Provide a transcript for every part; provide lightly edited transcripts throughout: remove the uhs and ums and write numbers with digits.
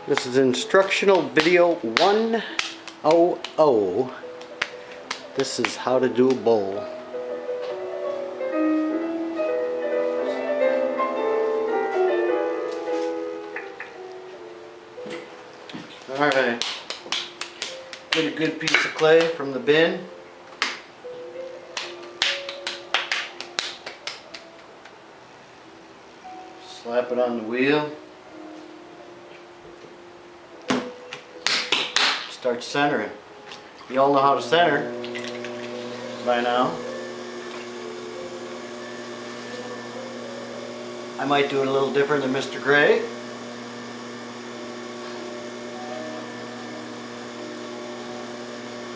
This is instructional video 100. This is how to do a bowl. Alright, get a good piece of clay from the bin. Slap it on the wheel. Start centering. You all know how to center by now. I might do it a little different than Mr. Gray. I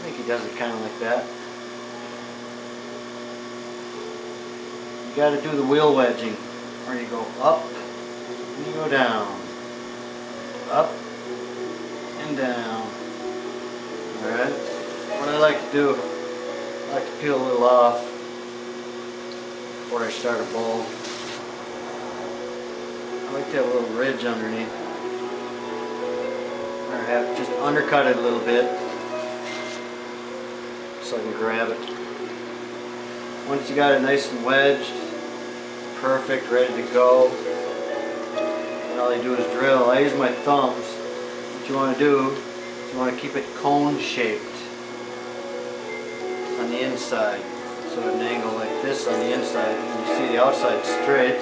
think he does it kind of like that. You got to do the wheel wedging, where you go up and you go down, up and down. Alright, what I like to do, I like to peel a little off before I start a bowl. I like to have a little ridge underneath, or have just undercut it a little bit so I can grab it. Once you got it nice and wedged, perfect, ready to go, and all you do is drill. I use my thumbs. What you want to do, you want to keep it cone shaped on the inside, so at an angle like this on the inside, and you see the outside straight,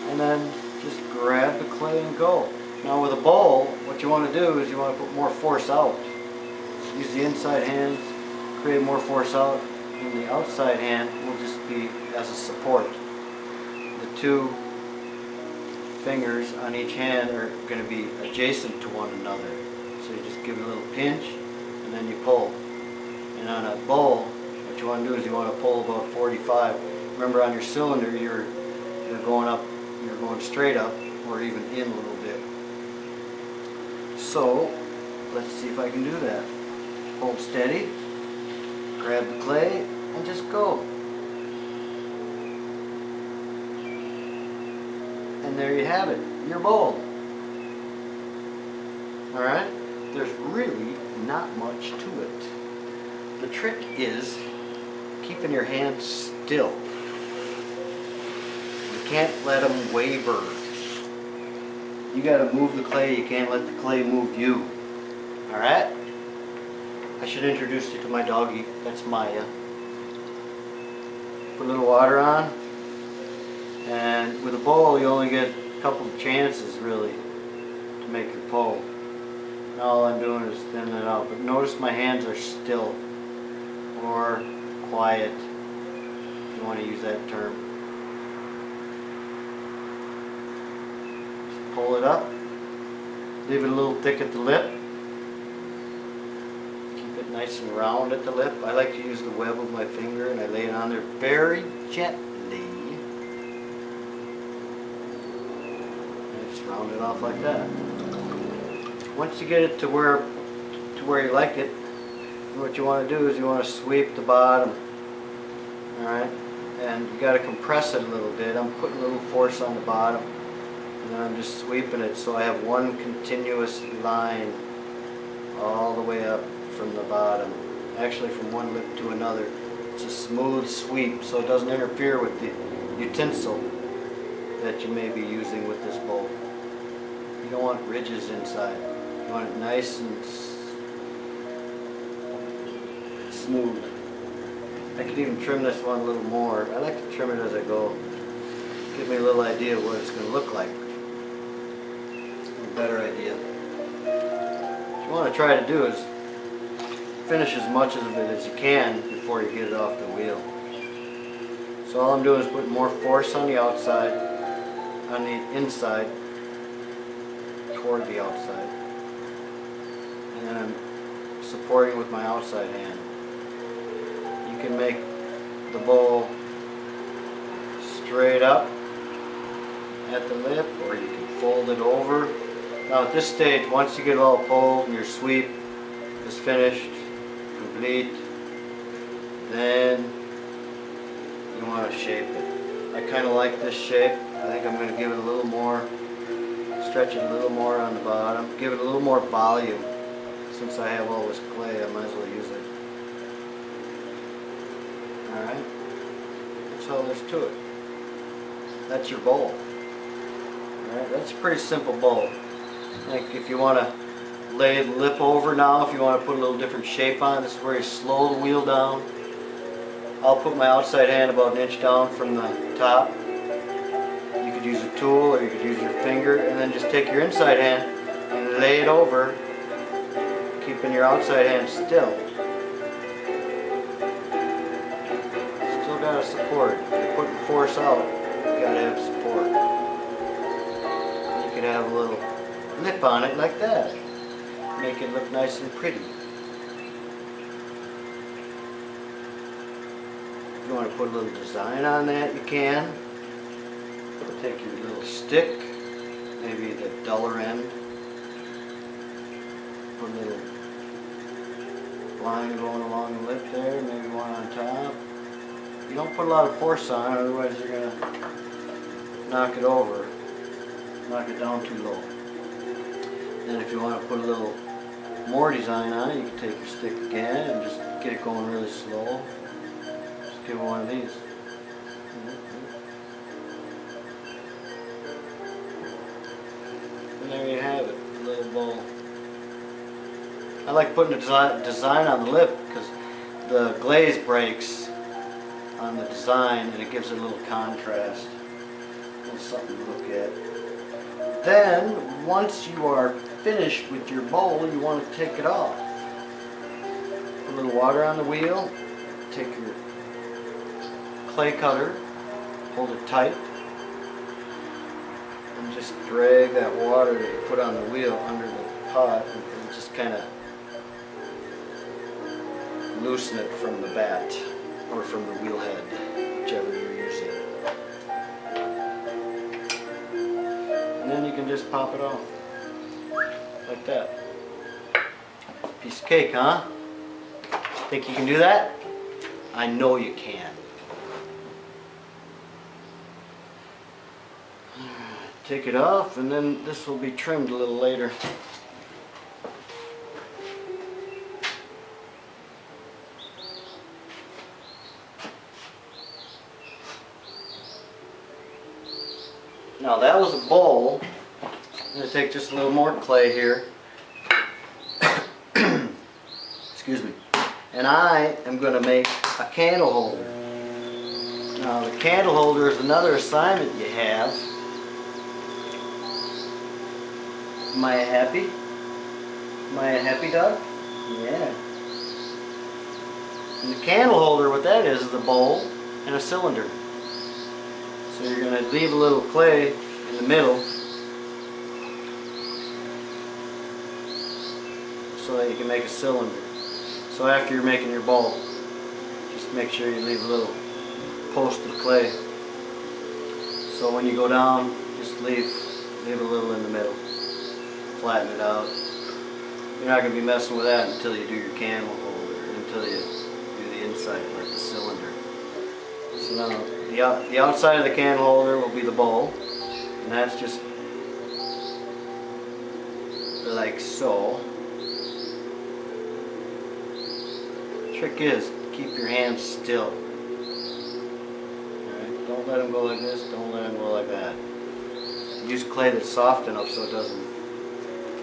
and then just grab the clay and go. Now with a bowl, what you want to do is you want to put more force out. Use the inside hand, create more force out, and the outside hand will just be as a support. The two fingers on each hand are going to be adjacent to one another. So you just give it a little pinch and then you pull. And on a bowl, what you want to do is you want to pull about 45. Remember, on your cylinder you're going up, you're going straight up or even in a little bit. So let's see if I can do that. Hold steady, grab the clay and just go. And there you have it, your bowl. Alright? There's really not much to it. The trick is keeping your hands still. You can't let them waver. You gotta move the clay, you can't let the clay move you. Alright? I should introduce you to my doggie. That's Maya. Put a little water on. And with a bowl, you only get a couple of chances, really, to make your pull. And all I'm doing is thinning it out. But notice my hands are still, or quiet, if you want to use that term. Just pull it up. Leave it a little thick at the lip. Keep it nice and round at the lip. I like to use the web of my finger, and I lay it on there very gently. Round it off like that. Once you get it to where you like it, what you want to do is you want to sweep the bottom. Alright? And you got to compress it a little bit. I'm putting a little force on the bottom. And then I'm just sweeping it so I have one continuous line all the way up from the bottom. Actually from one lip to another. It's a smooth sweep so it doesn't interfere with the utensil that you may be using with this bowl. You don't want ridges inside. You want it nice and smooth. I could even trim this one a little more. I like to trim it as I go. Give me a little idea of what it's going to look like. A better idea. What you want to try to do is finish as much of it as you can before you get it off the wheel. So all I'm doing is putting more force on the outside, on the inside, toward the outside, and then I'm supporting with my outside hand. You can make the bowl straight up at the lip, or you can fold it over. Now at this stage, once you get it all pulled and your sweep is finished, complete, then you want to shape it. I kind of like this shape. I think I'm going to give it a little more Stretch it a little more on the bottom. Give it a little more volume. Since I have all this clay, I might as well use it. Alright. That's all there's to it. That's your bowl. Alright, that's a pretty simple bowl. Like if you want to lay the lip over now, if you want to put a little different shape on it, this is where you slow the wheel down. I'll put my outside hand about 1 inch down from the top. You could use a tool or you could use your finger, and then just take your inside hand and lay it over, keeping your outside hand still. Still got to support. If you're putting force out, you got to have support. You could have a little lip on it like that. Make it look nice and pretty. If you want to put a little design on that, you can. Take your little stick, maybe the duller end, put a little line going along the lip there, maybe one on top. You don't put a lot of force on it, otherwise you're going to knock it over, knock it down too low. Then if you want to put a little more design on it, you can take your stick again and just get it going really slow. Just give it one of these. And there you have it, a little bowl. I like putting a design on the lip because the glaze breaks on the design and it gives it a little contrast. A little something to look at. Then, once you are finished with your bowl, you want to take it off. Put a little water on the wheel, take your clay cutter, hold it tight, and just drag that water that you put on the wheel under the pot and just kind of loosen it from the bat or from the wheel head, whichever you're using. And then you can just pop it off like that. Piece of cake, huh? Think you can do that? I know you can. Take it off, and then this will be trimmed a little later. Now that was a bowl. I'm going to take just a little more clay here. Excuse me. And I am going to make a candle holder. Now the candle holder is another assignment you have. Am I happy? Am I a happy dog? Yeah. And the candle holder, what that is a bowl and a cylinder. So you're going to leave a little clay in the middle so that you can make a cylinder. So after you're making your bowl, just make sure you leave a little post of clay. So when you go down, just leave a little in the middle. Flatten it out. You're not going to be messing with that until you do your candle holder, until you do the inside part, the cylinder. So now the outside of the candle holder will be the bowl, and that's just like so. The trick is keep your hands still. Alright, don't let them go like this, don't let them go like that. Use clay that's soft enough so it doesn't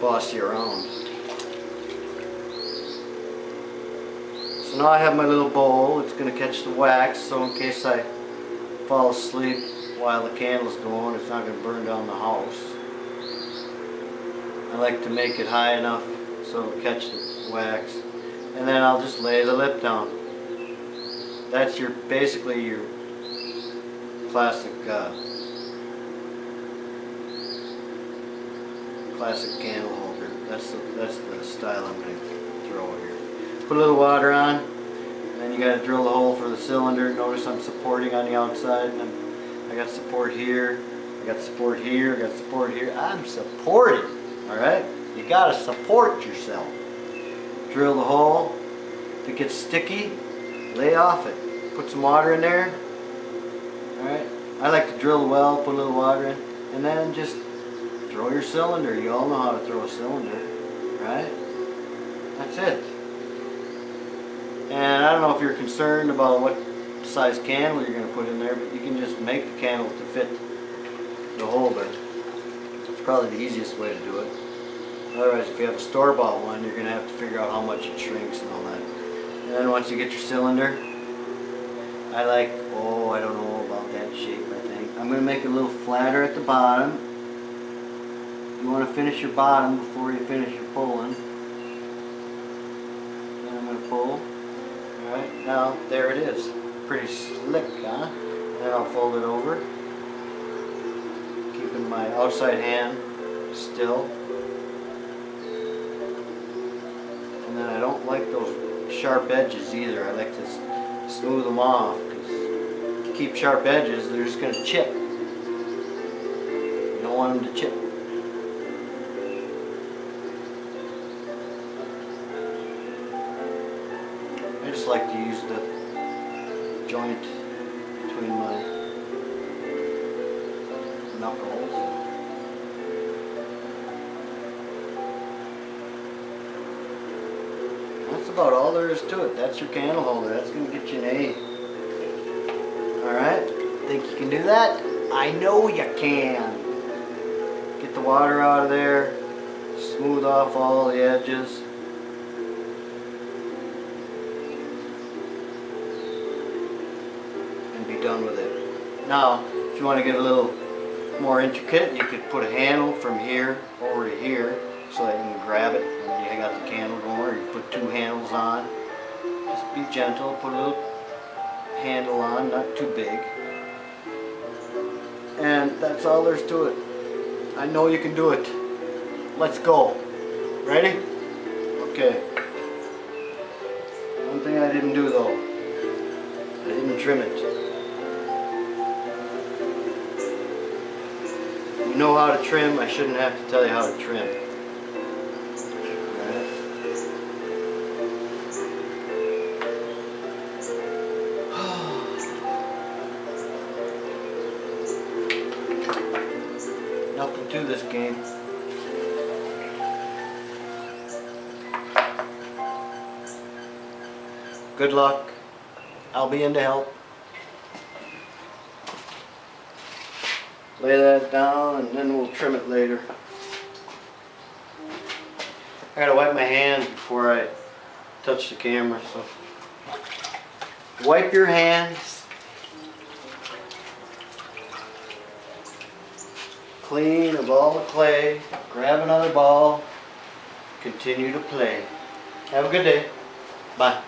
boss you around. So now I have my little bowl. It's going to catch the wax, so in case I fall asleep while the candle's going, it's not going to burn down the house. I like to make it high enough so it'll catch the wax, and then I'll just lay the lip down. That's basically your classic candle holder. That's the style I'm going to throw here. Put a little water on, and then you got to drill the hole for the cylinder. Notice I'm supporting on the outside, and I got support here, I got support here, I got support here. I'm supporting, alright? You got to support yourself. Drill the hole. If it gets sticky, lay off it. Put some water in there. Alright? I like to drill the well, put a little water in, and then just throw your cylinder. You all know how to throw a cylinder, right? That's it. And I don't know if you're concerned about what size candle you're going to put in there, but you can just make the candle to fit the holder. It's probably the easiest way to do it. Otherwise, if you have a store-bought one, you're going to have to figure out how much it shrinks and all that. And then once you get your cylinder, I like, oh, I don't know about that shape, I think. I'm going to make it a little flatter at the bottom. You want to finish your bottom before you finish your pulling. Then I'm going to pull. Alright, now there it is. Pretty slick, huh? And then I'll fold it over. Keeping my outside hand still. And then I don't like those sharp edges either. I like to smooth them off, because if you keep sharp edges, they're just going to chip. You don't want them to chip. I just like to use the joint between my knuckles. That's about all there is to it. That's your candle holder. That's going to get you an A. Alright? Think you can do that? I know you can. Get the water out of there. Smooth off all the edges. And be done with it. Now, if you want to get a little more intricate, you could put a handle from here over to here so that you can grab it when you got the candle going, or you put two handles on. Just be gentle, put a little handle on, not too big. And that's all there's to it. I know you can do it. Let's go. Ready? Okay. One thing I didn't do though, I didn't trim it. You know how to trim, I shouldn't have to tell you how to trim. Nothing to this game. Good luck. I'll be in to help. Lay that down and then we'll trim it later. I gotta wipe my hands before I touch the camera, so wipe your hands. Clean a ball of clay, grab another ball, continue to play. Have a good day. Bye.